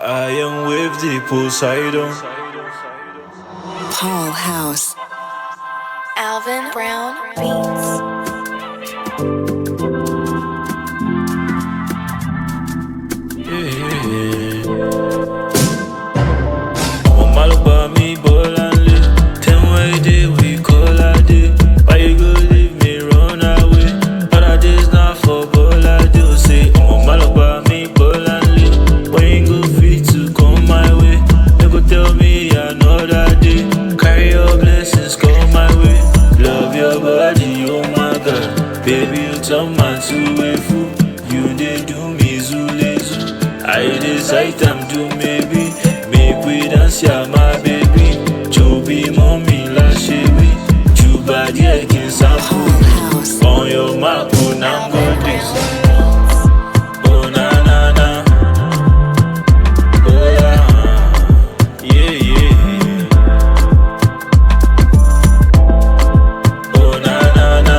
I am with the Poseidon. Paul House. Alvin Brown Beats. I'm all about me, ball and live. 10 way day, we call a day. Why you go leave me run away? Other days not for ball I do. Say, I'm all about me, ball and live. When you go fit to come my way, they go tell me another day. Carry your blessings, come my way. Love your body, oh my God. Baby, you turn man to a fool. You dey do me zule zoo. I decide I'm do maybe. Make we dance, yeah, my baby. Joby, mommy, la chérie. Juba, die, can sample. On your mark, oh, now go this. Oh, na, na, na. Oh, yeah. Yeah, yeah. Oh, na, na, na.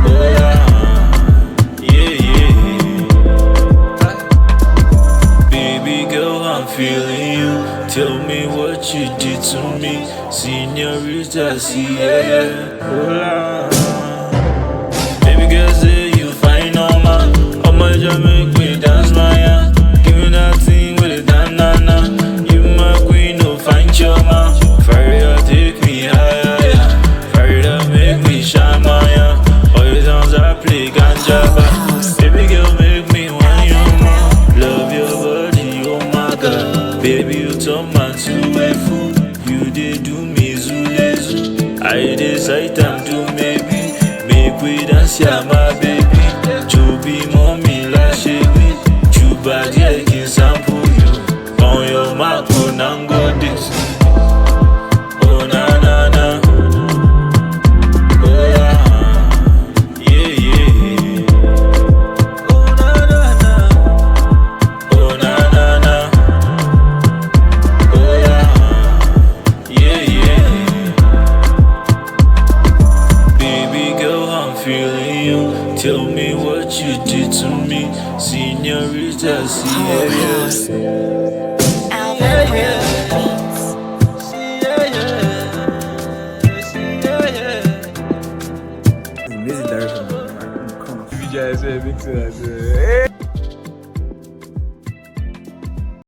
Oh, yeah. Yeah, yeah. Baby girl, I'm feeling you. Tell me what you did to me. Señorita, see, yeah. Hola. Baby girl, say you fine, oh man. How much you make me dance, my yeah. Give me that thing with it, na-na-na. You my queen, no fine choma. Farida, take me higher, yeah. Farida, make me shine, my yeah. All the songs I play, ganja, baby girl, make me want you more. Love your body, oh my God. Baby, you turn man to a fool. You dey do me zule zoo. I decide I'm do maybe. Make we dance, yeah, my baby. Joby, mommy, la chérie. Juba, die, can sample you. On your mark, oh, now go this. Oh, na, na, na. Oh, yeah. Yeah, yeah. Oh, na, na, na. Oh, na, na, na. Oh, yeah. Yeah, yeah. Baby girl, I'm feeling you. Tell me what you did to me. Señorita, see, Paul yeah, House. Alvin Brown Beats. Music direction. Come on. DJ, I say, mix it, I say.